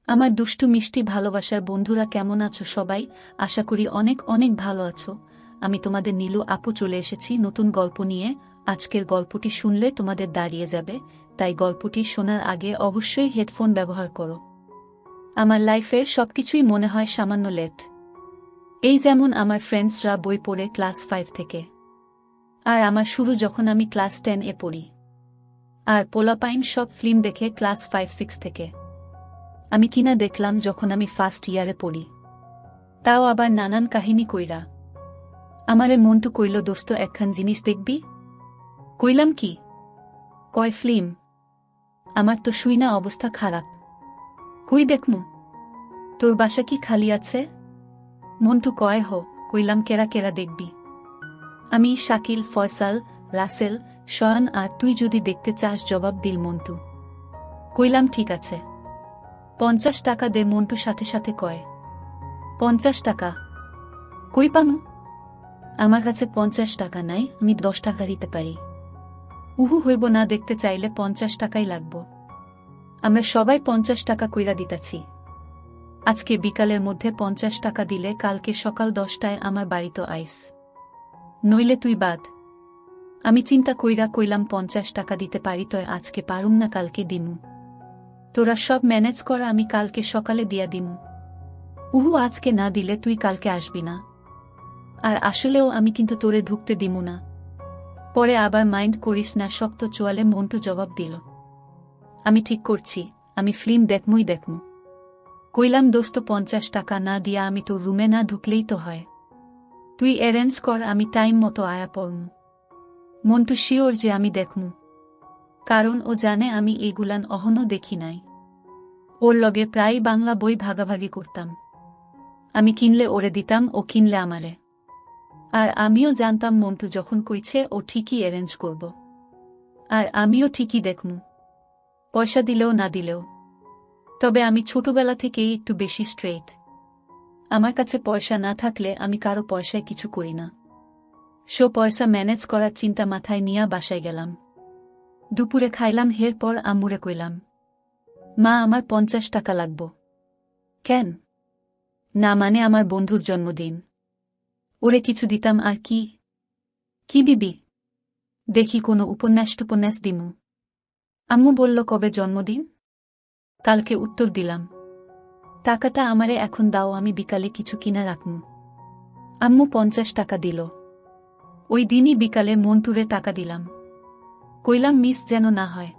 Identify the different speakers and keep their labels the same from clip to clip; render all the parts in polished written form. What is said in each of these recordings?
Speaker 1: আমার দুষ্টু মিষ্টি ভালোবাসার বন্ধুরা কেমন আছো সবাই? আশা করি অনেক অনেক ভালো আছো। আমি তোমাদের নীলু আপু চলে এসেছি নতুন গল্প নিয়ে। আজকের গল্পটি শুনলে তোমাদের দাঁড়িয়ে যাবে, তাই গল্পটি শোনার আগে অবশ্যই হেডফোন ব্যবহার করো। আমার লাইফে সবকিছুই মনে হয় সামান্য লেট। এই যেমন আমার ফ্রেন্ডসরা বই পড়ে ক্লাস 5 থেকে, আর আমার শুরু যখন আমি ক্লাস 10 এ পড়ি। আর পোলাপাইন সব ফিল্ম দেখে ক্লাস 5-6 থেকে। আমি কিনা দেখলাম যখন আমি ফার্স্ট ইয়ারে পড়ি, তাও আবার নানান কাহিনী কইরা। আমারে মন্টু কইল, দোস্ত একখান জিনিস দেখবি? কইলাম কি? কয় ফিল্ম। আমার তো শুই না, অবস্থা খারাপ। কই দেখমু? তোর বাসা কি খালি আছে? মন্টু কয় হো। কইলাম কেরা কেরা দেখবি? আমি, শাকিল, ফয়সাল, রাসেল, শয়ন, আর তুই যদি দেখতে চাস জবাব দিল মন্টু। কইলাম ঠিক আছে। 50 টাকা দে। মন্টু সাথে সাথে কয়, 50 টাকা? কই পামু? আমার কাছে 50 টাকা নাই, আমি 10 টাকা দিতে পারি। উহু হইব না, দেখতে চাইলে 50 টাকাই লাগব। আমরা সবাই 50 টাকা কইরা দিতাছি। আজকে বিকালের মধ্যে 50 টাকা দিলে কালকে সকাল 10টায় আমার বাড়িতে আইস, নইলে তুই বাদ। আমি চিন্তা কইরা কইলাম 50 টাকা দিতে পারি, তয় আজকে পারুম না, কালকে দিমু। তোরা সব ম্যানেজ করা, আমি কালকে সকালে দিয়া দিমু। উহু আজকে না দিলে তুই কালকে আসবি না। আর আসলেও আমি কিন্তু তোরে ঢুকতে দিমু না। পরে আবার মাইন্ড করিস না, শক্ত চোয়ালে মন্টু জবাব দিল। আমি ঠিক করছি, আমি ফিল্ম দেখমুই দেখমু। কইলাম দোস্ত 50 টাকা না দিয়া আমি তোর রুমে না ঢুকলেই তো হয়। তুই অ্যারেঞ্জ কর, আমি টাইম মতো আয়া পড়মু। মন্টু শিওর যে আমি দেখমু, কারণ ও জানে আমি এগুলান অহনো দেখি নাই। ওর লগে প্রায় বাংলা বই ভাগাভাগি করতাম। আমি কিনলে ওরে দিতাম, ও কিনলে আমারে। আর আমিও জানতাম মন্টু যখন কইছে ও ঠিকই অ্যারেঞ্জ করব। আর আমিও ঠিকই দেখমু, পয়সা দিলেও না দিলেও। তবে আমি ছোটবেলা থেকেই একটু বেশি স্ট্রেইট। আমার কাছে পয়সা না থাকলে আমি কারো পয়সায় কিছু করি না। পয়সা ম্যানেজ করার চিন্তা মাথায় নিয়া বাসায় গেলাম। দুপুরে খাইলাম, এরপর আম্মুরে কইলাম, মা আমার 50 টাকা লাগব। কেন? না মানে আমার বন্ধুর জন্মদিন, ওরে কিছু দিতাম। আর কি? কি দিবি? দেখি কোনো উপন্যাস দিমু। আম্মু বলল, কবে জন্মদিন? কালকে। উত্তর দিলাম, টাকাটা আমারে এখন দাও, আমি বিকালে কিছু কিনা রাখমু। আম্মু 50 টাকা দিল। ওই দিনই বিকালে মন্টুরে টাকা দিলাম। কইলাম মিস যেন না হয়।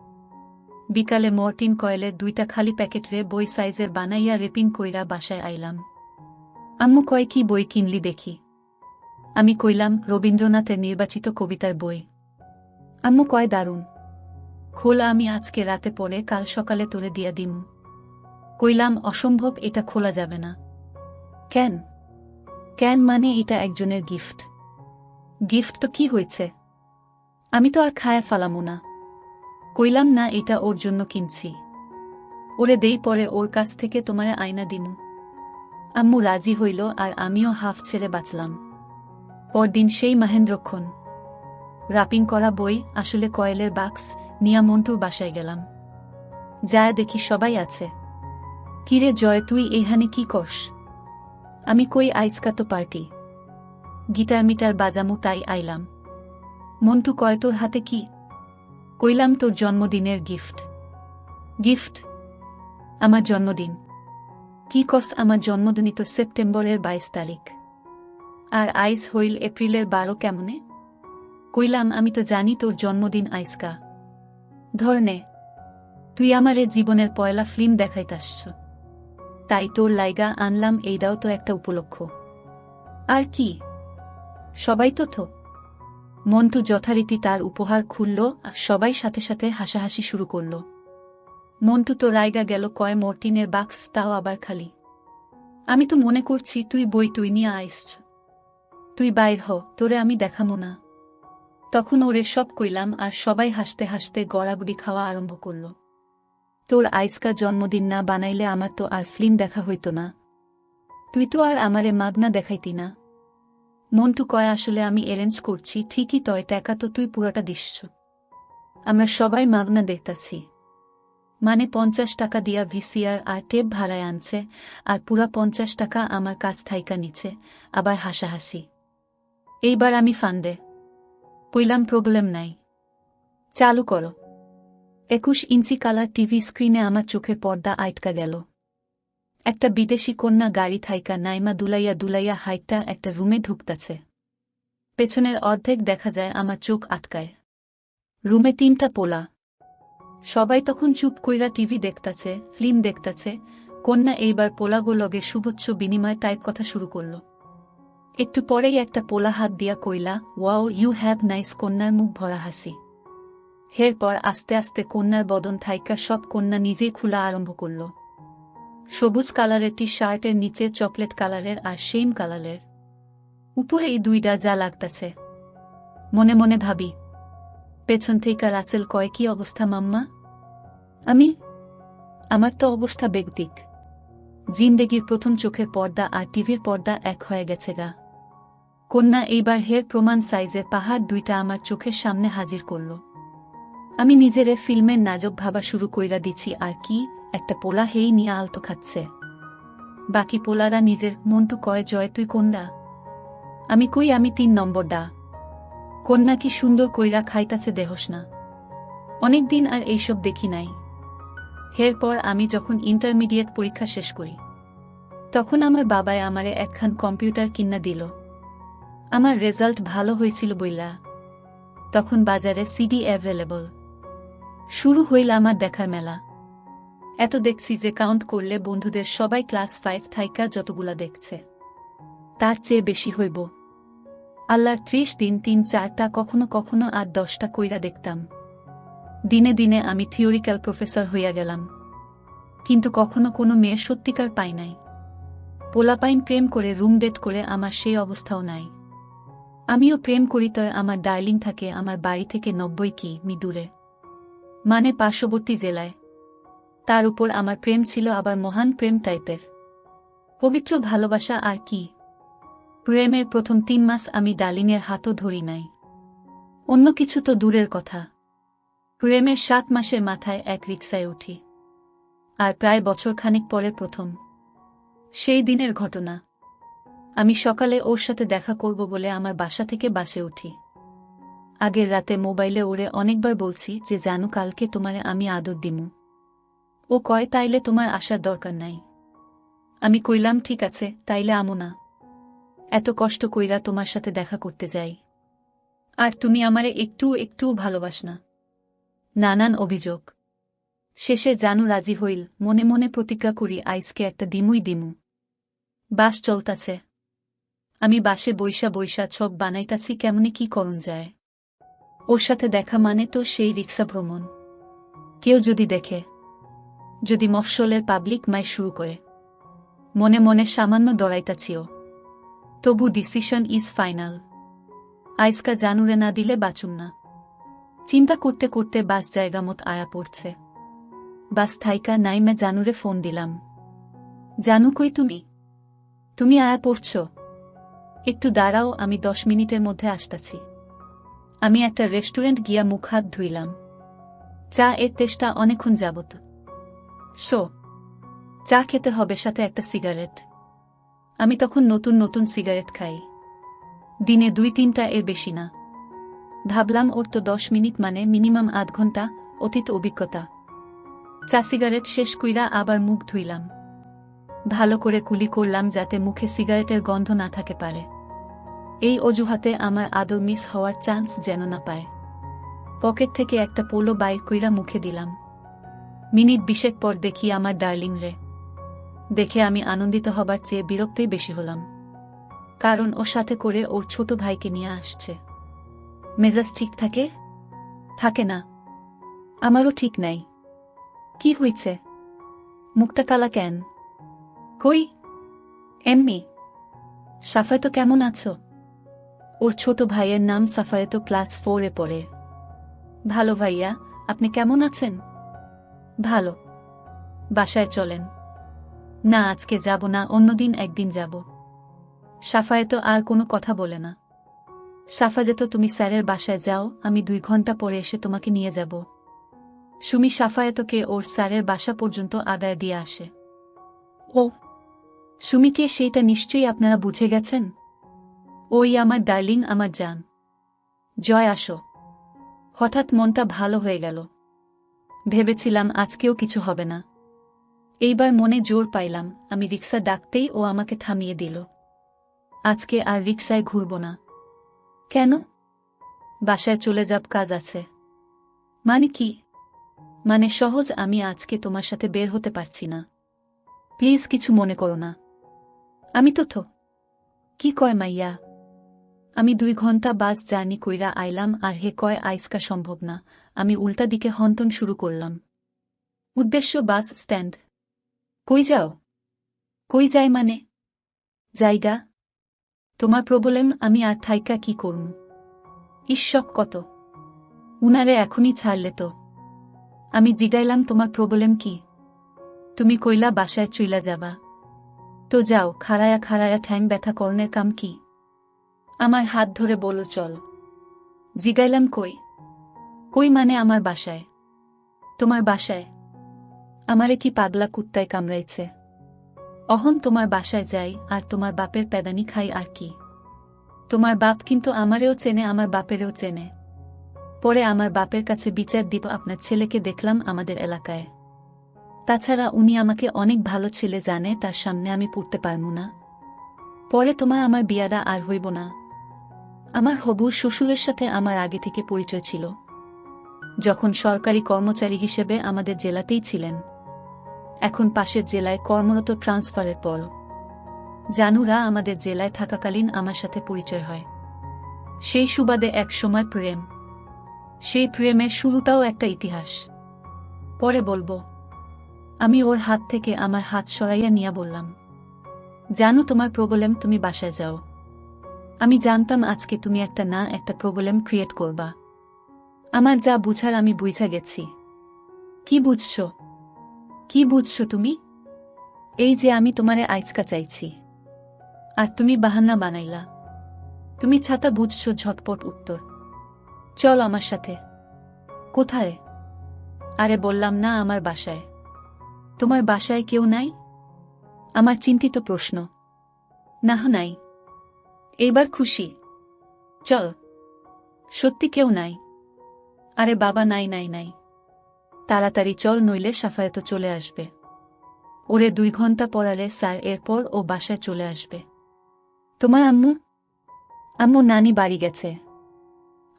Speaker 1: বিকালে মর্টিন কয়েলের 2টা খালি প্যাকেট রে বই সাইজের বানাইয়া রেপিং কইরা বাসায় আইলাম। আম্মু কয়, কি বই কিনলি দেখি? আমি কইলাম, রবীন্দ্রনাথের নির্বাচিত কবিতার বই। আম্মু কয়, দারুণ, খোলা, আমি আজকে রাতে পড়ে কাল সকালে তোরে দিয়া দিমু। কইলাম, অসম্ভব, এটা খোলা যাবে না। কেন? কেন মানে এটা একজনের গিফট। গিফট তো কি হয়েছে? আমি তো আর খায়া ফালামু না। কইলাম, না, এটা ওর জন্য কিনছি। ওরে দেই, পরে ওর কাছ থেকে তোমারে আয়না দিমু। আম্মু রাজি হইল, আর আমিও হাফ ছেড়ে বাঁচলাম। পরদিন সেই মাহেন্দ্রক্ষণ রাপিং করা বই, আসলে কয়েলের বাক্স, নিয়া মন্টুর বাসায় গেলাম। যায় দেখি সবাই আছে। কিরে জয়, তুই এইখানে কি করস? আমি কই, আইজকা তো পার্টি, গিটার মিটার বাজামু, তাই আইলাম। মন্টু কয়, তোর হাতে কি? কইলাম, তোর জন্মদিনের গিফট। গিফট? আমার জন্মদিন? কি কস? আমার জন্মদিনই তো সেপ্টেম্বরের 22 তারিখ। আর আইস হইল এপ্রিলের 12 কেমনে? কইলাম, আমি তো জানি তোর জন্মদিন আইসকা। ধরনে, তুই আমারে জীবনের পয়লা ফিল্ম দেখাইতাস, তাই তোর লাইগা আনলাম, এইটাও তো একটা উপলক্ষ। আর কি, সবাই তো। মন্টু যথারীতি তার উপহার খুলল, আর সবাই সাথে সাথে হাসাহাসি শুরু করল। মন্টু তো রাইগা গেল, কয়, মর্টিনের বাক্স, তাও আবার খালি। আমি তো মনে করছি তুই বই টুই নিয়ে আইস, তুই বাইর হ, তোরে আমি দেখামো না। তখন ওরে সব কইলাম, আর সবাই হাসতে হাসতে গড়াগড়ি খাওয়া আরম্ভ করল। তোর আইসকা জন্মদিন না বানাইলে আমার তো আর ফিল্ম দেখা হইত না। তুই তো আর আমারে মাগনা দেখাইতি না। মন্টু কয়, আসলে আমি অ্যারেঞ্জ করছি ঠিকই, তয় টাকা তো তুই পুরোটা দিস। আমরা সবাই মাগনা দেখতাছি। মানে 50 টাকা দিয়া ভিসিআর আর টেপ ভাড়ায় আনছে, আর পুরা 50 টাকা আমার কাছ থাইকা নিচ্ছে, আবার হাসাহাসি। এইবার আমি ফান্দে কইলাম, প্রবলেম নাই, চালু করো। 21 ইঞ্চি কালার টিভি স্ক্রিনে আমার চোখের পর্দা আটকা গেল। একটা বিদেশি কন্যা গাড়ি থাইকা নাইমা দুলাইয়া দুলাইয়া হাইটটা একটা রুমে ঢুকতাছে। পেছনের অর্ধেক দেখা যায় আমার চোখ আটকায়। রুমে 3টা পোলা। সবাই তখন চুপ কইরা টিভি দেখতাছে, ফিল্ম দেখতাছে। কন্যা এইবার পোলাগোলগে শুভচ্ছ বিনিময় টাইপ কথা শুরু করল। একটু পরেই একটা পোলা হাত দিয়া কইলা, ওয়াও ইউ হ্যাভ নাইস। কন্যার মুখ ভরা হাসি। এরপর আস্তে আস্তে কন্যার বদন থাইকা সব কন্যা নিজেই খোলা আরম্ভ করল। সবুজ কালারের টি শার্টের নিচে চকলেট কালারের আর সেম কালারের উপরে এই দুইটা যা লাগতাছে। মনে মনে ভাবি, পেছন থেকে রাসেল কয়, কি অবস্থা মাম্মা? আমার তো অবস্থা বেগতিক। জিন্দেগির প্রথম চোখের পর্দা আর টিভির পর্দা এক হয়ে গেছে গা। কন্যা এইবার হের প্রমাণ সাইজের পাহাড় দুইটা আমার চোখের সামনে হাজির করল। আমি নিজেরে ফিল্মের নাজক ভাবা শুরু কইরা দিছি। আর কি, একটা পোলা হেই নিয়ে আলতো খাচ্ছে। বাকি পোলারা নিজের মন্টু কয়, জয় তুই কোনডা? আমি কই, আমি 3 নম্বর ডা। কন্যা কি সুন্দর কইরা খাইতাছে দেহস না। অনেকদিন আর এইসব দেখি নাই। এরপর আমি যখন ইন্টারমিডিয়েট পরীক্ষা শেষ করি, তখন আমার বাবায় আমারে একখান কম্পিউটার কিন্না দিল। আমার রেজাল্ট ভালো হয়েছিল বইলা। তখন বাজারে সিডি অ্যাভেলেবল। শুরু হইল আমার দেখার মেলা। এত দেখছি যে কাউন্ট করলে বন্ধুদের সবাই ক্লাস 5 থাইকা যতগুলা দেখছে, তার চেয়ে বেশি হইব। আল্লাহর 30 দিন 3-4টা, কখনো কখনো 8-10টা কইরা দেখতাম। দিনে দিনে আমি থিওরিক্যাল প্রফেসর হইয়া গেলাম। কিন্তু কখনো কোনো মেয়ে সত্যিকার পাই নাই। পোলাপাইন প্রেম করে রুম ডেট করে আমার সেই অবস্থাও নাই। আমিও প্রেম করি, তয় আমার ডার্লিং থাকে আমার বাড়ি থেকে 90 কিমি দূরে, মানে পার্শ্ববর্তী জেলায়। তার উপর আমার প্রেম ছিল আবার মহান প্রেম টাইপের, পবিত্র ভালোবাসা। আর কি, প্রেমের প্রথম 3 মাস আমি ডার্লিংয়ের হাতও ধরি নাই। অন্য কিছু তো দূরের কথা। প্রেমের 7 মাসের মাথায় এক রিকশায় উঠি। আর প্রায় বছরখানেক পরে প্রথম সেই দিনের ঘটনা। আমি সকালে ওর সাথে দেখা করব বলে আমার বাসা থেকে বাসে উঠি। আগের রাতে মোবাইলে ওরে অনেকবার বলছি যে জানু, কালকে তোমারে আমি আদর দিমু। ও কয়, তাইলে তোমার আসার দরকার নাই। আমি কইলাম, ঠিক আছে, তাইলে আমু না। এত কষ্ট কইরা তোমার সাথে দেখা করতে যাই, আর তুমি আমারে একটু ভালোবাস না। নানান অভিযোগ শেষে জানু রাজি হইল। মনে মনে প্রতিজ্ঞা করি, আইসকে একটা দিমুই দিমু। বাস চলতাছে। আমি বাসে বইসা বইসা ছক বানাইতাছি কেমনে কি করণ যায়। ওর সাথে দেখা মানে তো সেই রিক্সা ভ্রমণ। কেউ যদি দেখে, যদি মফস্বলের পাবলিক মাই শুরু করে। মনে মনে সামান্য ডরাইতাছিও, তবু ডিসিশন ইজ ফাইনাল। আইসকা জানুরে না দিলে বাঁচুম না। চিন্তা করতে করতে বাস জায়গা মত আয়া পড়ছে। বাস থাইকা নাইমে জানুরে ফোন দিলাম। জানু কই তুমি আয়া পড়ছ? একটু দাঁড়াও, আমি 10 মিনিটের মধ্যে আসতাছি। আমি একটা রেস্টুরেন্ট গিয়া মুখ হাত ধুইলাম। চা এর তেষ্টা অনেকক্ষণ যাবত। চা খেতে হবে, সাথে একটা সিগারেট। আমি তখন নতুন সিগারেট খাই, দিনে 2-3টা, এর বেশি না। ভাবলাম ওর তো 10 মিনিট মানে মিনিমাম আধ ঘন্টা অতীত অভিজ্ঞতা। চা সিগারেট শেষ কইরা আবার মুখ ধুইলাম। ভালো করে কুলি করলাম যাতে মুখে সিগারেটের গন্ধ না থাকে পারে। এই অজুহাতে আমার আদর মিস হওয়ার চান্স যেন না পায়। পকেট থেকে একটা পোলো বাইর কইরা মুখে দিলাম। মিনিট 20 পর দেখি আমার ডার্লিং রে। দেখে আমি আনন্দিত হবার চেয়ে বিরক্তই বেশি হলাম, কারণ ওর সাথে করে ওর ছোট ভাইকে নিয়ে আসছে। মেজাজ ঠিক থাকে না। আমারও ঠিক নাই। কি হইছে? মুখটা কালা কেন? কই, এমনি। সাফায়েত কেমন আছো? ওর ছোট ভাইয়ের নাম সাফায়েত, ক্লাস 4-এ পড়ে। ভালো ভাইয়া, আপনি কেমন আছেন? ভালো। বাসায় চলেন। না, আজকে যাব না, অন্যদিন একদিন যাব। সাফায়েত আর কোনো কথা বলে না। সাফা যেত, তুমি স্যারের বাসায় যাও, আমি 2 ঘন্টা পরে এসে তোমাকে নিয়ে যাব। সুমি সাফায়েতকে ওর স্যারের বাসা পর্যন্ত আদায় দিয়ে আসে। ও সুমিকে, সেইটা নিশ্চয়ই আপনারা বুঝে গেছেন। ওই আমার ডার্লিং, আমার জান। জয়, আসো। হঠাৎ মনটা ভালো হয়ে গেল। ভেবেছিলাম আজকেও কিছু হবে না। এইবার মনে জোর পাইলাম। আমি রিক্সা ডাকতেই ও আমাকে থামিয়ে দিল। আজকে আর রিক্সায় ঘুরব না। কেন? বাসায় চলে যাব, কাজ আছে। মানে কি? মানে সহজ, আমি আজকে তোমার সাথে বের হতে পারছি না। প্লিজ কিছু মনে করো না। আমি তো কি কয় মাইয়া, আমি 2 ঘন্টা বাস জার্নি কইরা আইলাম, আর হে কয় আইসকা সম্ভব না। আমি উল্টা দিকে হন্তন শুরু করলাম। উদ্দেশ্য বাস স্ট্যান্ড। কই যাও? কই যাই মানে? জায়গা। তোমার প্রবলেম, আমি আর থাইকা কি করুম? ঈশ্বর কত! উনারে এখনই ছাড়লে তো। আমি জিগাইলাম তোমার প্রবলেম কি? তুমি কইলা বাসায় চইলা যাবা। তো যাও, খাড়ায়া খাড়ায়া ঠ্যাং ব্যথা করনের কাম কি? আমার হাত ধরে বলল চল। জিগাইলাম কই? কই মানে আমার বাসায়। তোমার বাসায়? আমারে কি পাগলা কুত্তায় কামড়াইছে? অহন তোমার বাসায় যাই আর তোমার বাপের প্যাদানি খাই আর কি। তোমার বাপ কিন্তু আমারেও চেনে, আমার বাপেরেও চেনে। পরে আমার বাপের কাছে বিচার দিব আপনার ছেলেকে দেখলাম আমাদের এলাকায়। তাছাড়া উনি আমাকে অনেক ভালো ছেলে জানে, তার সামনে আমি পড়তে পারব না। পরে তোমার আমার বিয়াটা আর হইব না। আমার হবু শ্বশুরের সাথে আমার আগে থেকে পরিচয় ছিল, যখন সরকারি কর্মচারী হিসেবে আমাদের জেলাতেই ছিলেন। এখন পাশের জেলায় কর্মরত ট্রান্সফারের পর জানুরা আমাদের জেলায় থাকাকালীন আমার সাথে পরিচয় হয়। সেই সুবাদে এক সময় প্রেম। সেই প্রেমের শুরুটাও একটা ইতিহাস, পরে বলবো। আমি ওর হাত থেকে আমার হাত সরাইয়া নিয়া বললাম, জানো তোমার প্রবলেম, তুমি বাসায় যাও। আমি জানতাম আজকে তুমি একটা না একটা প্রবলেম ক্রিয়েট করবা। আমার যা বুঝার আমি বুঝা গেছি। কি বুঝছো? কি বুঝছো তুমি? এই যে আমি তোমারে আইসকা চাইছি, আর তুমি বাহান্না বানাইলা। তুমি ছাতা বুঝছো? ঝটপট উত্তর। চল আমার সাথে। কোথায়? আরে বললাম না, আমার বাসায়। তোমার বাসায় কেউ নাই? আমার চিন্তিত প্রশ্ন। না, নাই। এইবার খুশি? চল। সত্যি কেউ নাই? আরে বাবা, নাই নাই নাই। তাড়াতাড়ি চল, নইলে সাফায়েত চলে আসবে। ওরে 2 ঘন্টা পড়ালে স্যার, এরপর ও বাসায় চলে আসবে। তোমার আম্মু? আম্মু নানি বাড়ি গেছে,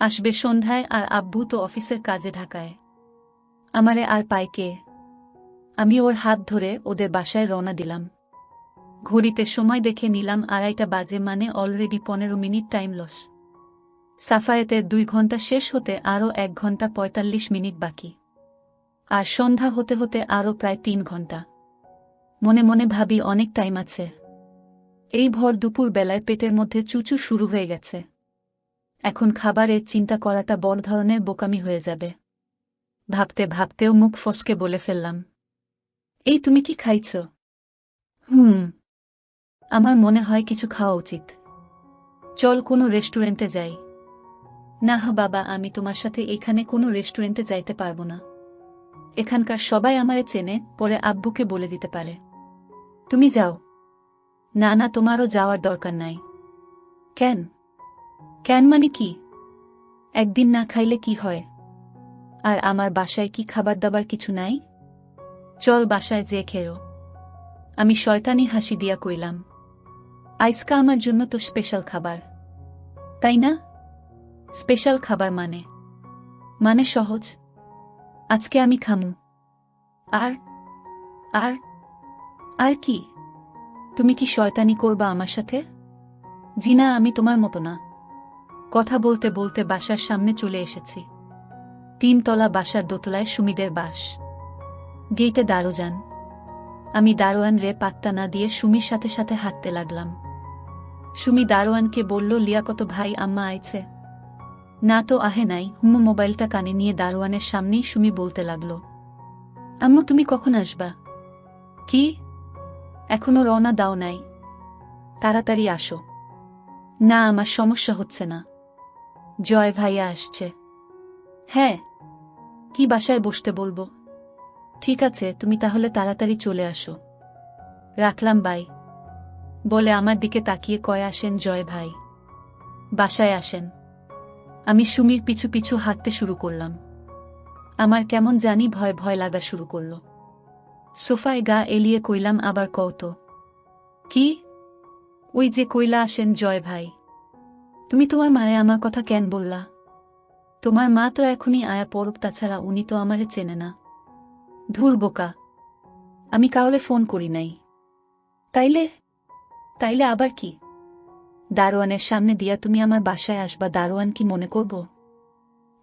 Speaker 1: আসবে সন্ধ্যায়, আর আব্বু তো অফিসের কাজে ঢাকায়। আমারে আর পায় কে? আমি ওর হাত ধরে ওদের বাসায় রওনা দিলাম। ঘড়িতে সময় দেখে নিলাম 2:30 বাজে, মানে অলরেডি 15 মিনিট টাইম লস। সাফায়েতের 2 ঘন্টা শেষ হতে আরও 1 ঘন্টা 45 মিনিট বাকি, আর সন্ধ্যা হতে হতে আরও প্রায় 3 ঘন্টা। মনে মনে ভাবি অনেক টাইম আছে। এই ভর দুপুর বেলায় পেটের মধ্যে চুচু শুরু হয়ে গেছে। এখন খাবারের চিন্তা করাটা বড় ধরনের বোকামি হয়ে যাবে। ভাবতে ভাবতেও মুখ ফসকে বলে ফেললাম, এই তুমি কি খাইছ? আমার মনে হয় কিছু খাওয়া উচিত। চল কোনো রেস্টুরেন্টে যাই। না বাবা, আমি তোমার সাথে এখানে কোনো রেস্টুরেন্টে যাইতে পারবো না। এখানকার সবাই আমারে চেনে, পরে আব্বুকে বলে দিতে পারে। তুমি যাও। না না, তোমারও যাওয়ার দরকার নাই। কেন? কেন মানে কি? একদিন না খাইলে কি হয়? আর আমার বাসায় কি খাবার দাবার কিছু নাই? চল বাসায় যে খেও। আমি শয়তানি হাসি দিয়া কইলাম, আইসকা আমার জন্য তো স্পেশাল খাবার, তাই না? স্পেশাল খাবার মানে সহজ। আজকে আমি খামু। আর আর আর কি? তুমি কি শয়তানি করবা আমার সাথে? জিনা, আমি তোমার মতো না। কথা বলতে বলতে বাসার সামনে চলে এসেছি। 3 তলা বাসার দোতলায় সুমিদের বাস। গেইটে দারোয়ান। আমি দারোয়ান রে পাত্তা না দিয়ে সুমির সাথে সাথে হাঁটতে লাগলাম। সুমি দারোয়ানকে বলল, লিয়াকত ভাই, আম্মা আইছে? না তো, আহে নাই। মোবাইলটা কানে নিয়ে দারোয়ানের সামনেই সুমি বলতে লাগল, আম্মু তুমি কখন আসবা? কি? এখনো রওনা দাও নাই? তাড়াতাড়ি আসো। না, আমার সমস্যা হচ্ছে না। জয় ভাইয়া আসছে। হ্যাঁ, কি বাসায় বসতে বলবো? ঠিক আছে, তুমি তাহলে তাড়াতাড়ি চলে আসো। রাখলাম, বাই। বলে আমার দিকে তাকিয়ে কয়ে, আসেন জয় ভাই, বাসায় আসেন। আমি সুমির পিছু পিছু হাঁটতে শুরু করলাম। আমার কেমন জানি ভয় ভয় লাগা শুরু করল। সোফায় গা এলিয়ে কইলাম, আবার কও। কি? ওই যে কইলা আসেন জয় ভাই। তুমি তোমার মায়ে আমার কথা কেন বললা? তোমার মা তো এখনই আয়া পড়ুক, তাছাড়া উনি তো আমারে চেনে না। ধুর বোকা, আমি কাউলে ফোন করি নাই। তাইলে তাইলে আবার কি? দারোয়ানের সামনে দিয়া তুমি আমার বাসায় আসবা, দারোয়ান কি মনে করব?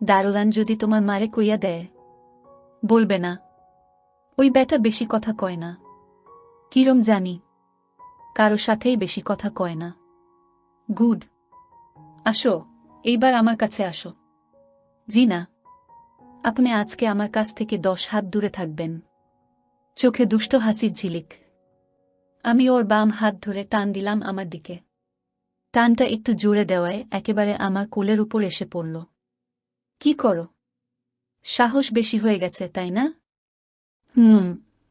Speaker 1: দারোয়ান যদি তোমার মারে কইয়া দেয়? বলবে না। ওই ব্যাটা বেশি কথা কয় না। কিরম জানি, কারো সাথেই বেশি কথা কয় না। গুড। আসো, এইবার আমার কাছে আসো। জি না, আপনি আজকে আমার কাছ থেকে 10 হাত দূরে থাকবেন। চোখে দুষ্ট হাসির ঝিলিক। আমি ওর বাম হাত ধরে টান দিলাম আমার দিকে। টানটা একটু জোরে দেওয়ায় একেবারে আমার কোলের উপর এসে পড়ল। কি করো? সাহস বেশি হয়ে গেছে, তাই না?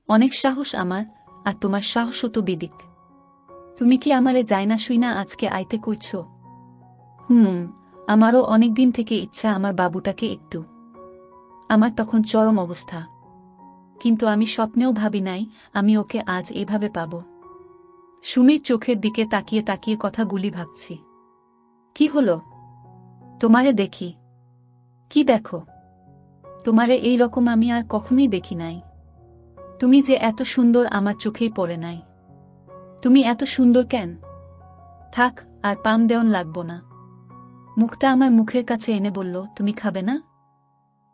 Speaker 1: অনেক সাহস আমার, আর তোমার সাহসও তো বিদিক। তুমি কি আমারে যায় না শুই না আজকে আইতে কইছ? আমারও অনেকদিন থেকে ইচ্ছা আমার বাবুটাকে একটু। আমার তখন চরম অবস্থা, কিন্তু আমি স্বপ্নেও ভাবি নাই আমি ওকে আজ এভাবে পাব। সুমির চোখের দিকে তাকিয়ে তাকিয়ে কথাগুলি ভাবছি। কি হলো? তোমারে দেখি। কি দেখো? তোমারে এই রকম আমি আর কখনোই দেখি নাই। তুমি যে এত সুন্দর আমার চোখেই পড়ে নাই। তুমি এত সুন্দর কেন? থাক, আর পাম দেওয়ান লাগবো না। মুখটা আমার মুখের কাছে এনে বলল, তুমি খাবে না?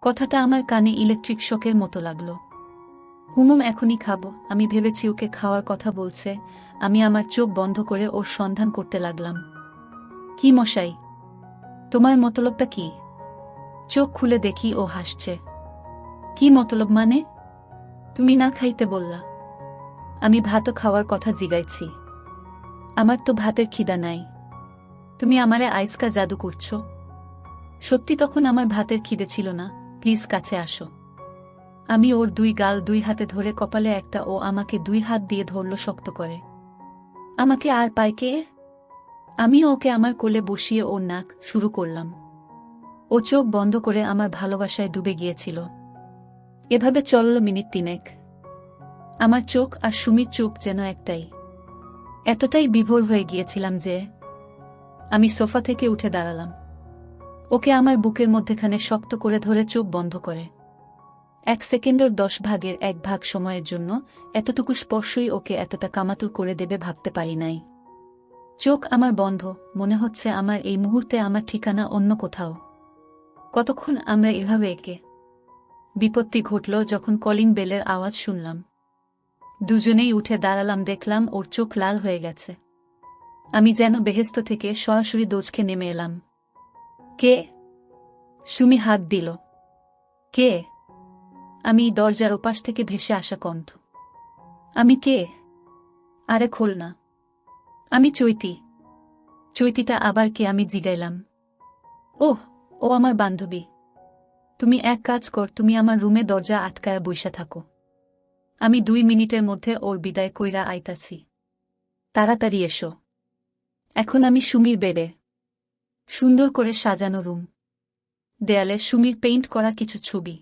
Speaker 1: কথাটা আমার কানে ইলেকট্রিক শকের মতো লাগলো। এখনই খাবো। আমি ভেবেছি ওকে খাওয়ার কথা বলছে। আমি আমার চোখ বন্ধ করে ওর সন্ধান করতে লাগলাম। কি মশাই, তোমার মতলবটা কি? চোখ খুলে দেখি ও হাসছে। কি মতলব মানে? তুমি না খাইতে বললা। আমি ভাতও খাওয়ার কথা জিগাইছি। আমার তো ভাতের খিদা নাই। তুমি আমারে আইসকা জাদু করছো। সত্যি তখন আমার ভাতের খিদে ছিল না। প্লিজ কাছে আসো। আমি ওর 2 গাল 2 হাতে ধরে কপালে একটা, ও আমাকে 2 হাত দিয়ে ধরল শক্ত করে। আমাকে আর পায় কে? আমি ওকে আমার কোলে বসিয়ে ওর নাক শুরু করলাম। ও চোখ বন্ধ করে আমার ভালোবাসায় ডুবে গিয়েছিল। এভাবে চলল মিনিট 3। আমার চোখ আর সুমির চোখ যেন একটাই। এতটাই বিভোর হয়ে গিয়েছিলাম যে আমি সোফা থেকে উঠে দাঁড়ালাম। ওকে আমার বুকের মধ্যেখানে শক্ত করে ধরে চোখ বন্ধ করে 1 সেকেন্ডের 10 ভাগের 1 ভাগ সময়ের জন্য এতটুকু স্পর্শই ওকে এতটা কামাতুর করে দেবে ভাবতে পারি নাই। চোখ আমার বন্ধ, মনে হচ্ছে আমার এই মুহূর্তে আমার ঠিকানা অন্য কোথাও। কতক্ষণ আমরা এভাবে একে। বিপত্তি ঘটল যখন কলিং বেলের আওয়াজ শুনলাম। দুজনেই উঠে দাঁড়ালাম, দেখলাম ওর চোখ লাল হয়ে গেছে। আমি যেন বেহেস্ত থেকে সরাসরি দোজখে নেমে এলাম। কে? সুমি হাত দিল। কে? আমি দরজার ওপাশ থেকে ভেসে আসা কণ্ঠ। আমি কে? আরে খোল না। আমি চৈতি। চৈতিটা আবার কে? আমি জিগাইলাম। ওহ, ও আমার বান্ধবী। তুমি এক কাজ কর, তুমি আমার রুমে দরজা আটকায়া বইসা থাকো। আমি 2 মিনিটের মধ্যে ওর বিদায় কইরা আইতাছি। তাড়াতাড়ি এসো। এখন আমি সুমির বেডে। সুন্দর করে সাজানো রুম। দেয়ালে সুমির পেইন্ট করা কিছু ছবি।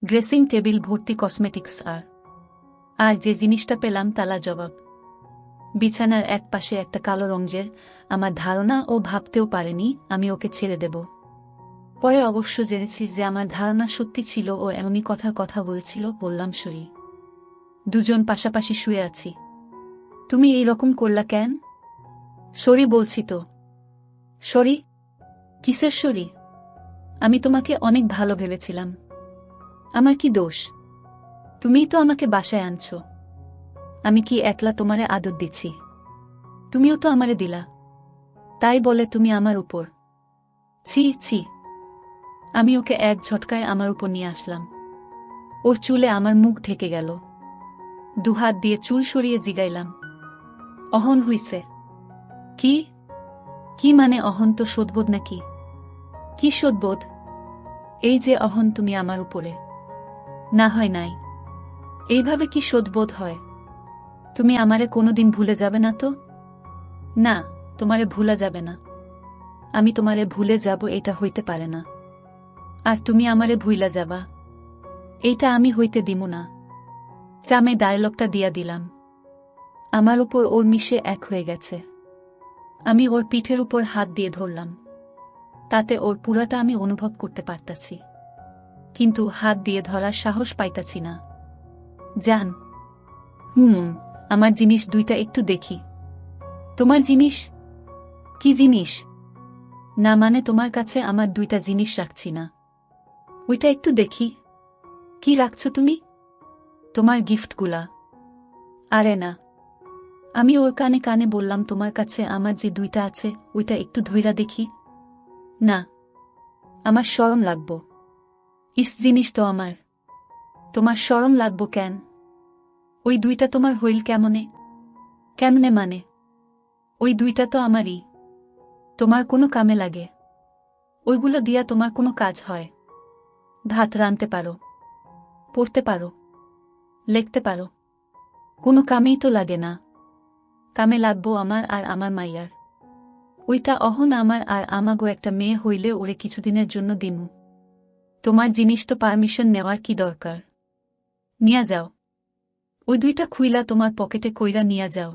Speaker 1: ড্রেসিং টেবিল ভর্তি কসমেটিক্স। আর যে জিনিসটা পেলাম তালা জবাব। বিছানার এক পাশে একটা কালো রঙের। আমার ধারণা ও ভাবতেও পারেনি আমি ওকে ছেড়ে দেব। পরে অবশ্য জেনেছি যে আমার ধারণা সত্যি ছিল, ও এমনই কথার কথা বলছিল। বললাম, সরি। দুজন পাশাপাশি শুয়ে আছি। তুমি এই রকম করলা কেন? সরি বলছি তো। সরি? কিসের সরি? আমি তোমাকে অনেক ভালো ভেবেছিলাম। আমার কি দোষ? তুমিই তো আমাকে বাসায় আনছো। আমি কি একলা তোমারে আদর দিচ্ছি? তুমিও তো আমারে দিলা। তাই বলে তুমি আমার উপর। ছি ছি। আমি ওকে এক ঝটকায় আমার উপর নিয়ে আসলাম। ওর চুলে আমার মুখ ঢেকে গেল। 2 হাত দিয়ে চুল সরিয়ে জিগাইলাম, অহন হইছে? কি? কি মানে অহন? তো শোধবোধ নাকি? কি শোধবোধ? এই যে অহন তুমি আমার উপরে। না হয় নাই। এইভাবে কি শোধবোধ হয়? তুমি আমারে কোনোদিন ভুলে যাবে না তো? না, তোমারে ভুলা যাবে না। আমি তোমারে ভুলে যাব এটা হইতে পারে না। আর তুমি আমারে ভুইলা যাবা, এইটা আমি হইতে দিমু না। চামে ডায়লগটা দিয়া দিলাম। আমার উপর ওর মিশে এক হয়ে গেছে। আমি ওর পিঠের উপর হাত দিয়ে ধরলাম। তাতে ওর পুরাটা আমি অনুভব করতে পারতাছি, কিন্তু হাত দিয়ে ধরার সাহস পাইতাছি না। জান, আমার জিনিস দুইটা একটু দেখি। তোমার জিনিস? কি জিনিস? না মানে তোমার কাছে আমার দুইটা জিনিস রাখছি না, ওইটা একটু দেখি। কি রাখছো তুমি? তোমার গিফটগুলা। আরে না। আমি ওর কানে কানে বললাম, তোমার কাছে আমার যে দুইটা আছে ওইটা একটু ধইরা দেখি। না, আমার শরম লাগবো। ইস, জিনিস তো আমার। তোমার শরম লাগবো কেন? ওই দুইটা তোমার হইল কেমনে? কেমনে মানে? ওই দুইটা তো আমারই। তোমার কোনো কামে লাগে? ওইগুলো দিয়া তোমার কোনো কাজ হয়? ভাত রাঁধতে পারো, পড়তে পারো, লিখতে পারো, কোনো কামেই তো লাগে না। কামে লাগবো আমার আর আমার মাইয়ার। ওইটা অহন আমার আর আমাগো একটা মেয়ে হইলে ওরে কিছুদিনের জন্য দিমু। তোমার জিনিস তো পারমিশন নেওয়ার কি দরকার? নিয়া যাও। ওই দুইটা খুইলা তোমার পকেটে কইরা নিয়া যাও।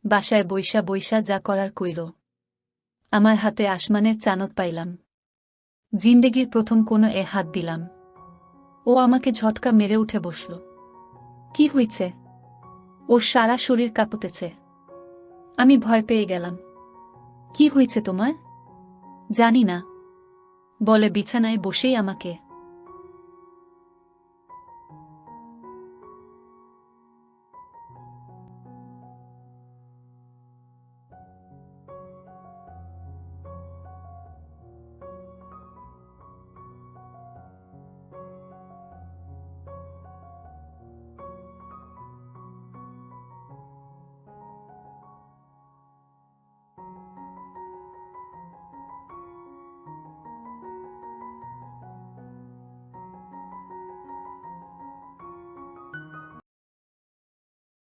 Speaker 1: বাসায় বইসা বইসা যা করার কইর। আমার হাতে আসমানের চানত পাইলাম। জিন্দেগির প্রথম কোনো হাত দিলাম। ও আমাকে ঝটকা মেরে উঠে বসল। কি হইছে? ওর সারা শরীর কাঁপতেছে। আমি ভয় পেয়ে গেলাম। কি হয়েছে তোমার? জানি না, বলে বিছানায় বসেই আমাকে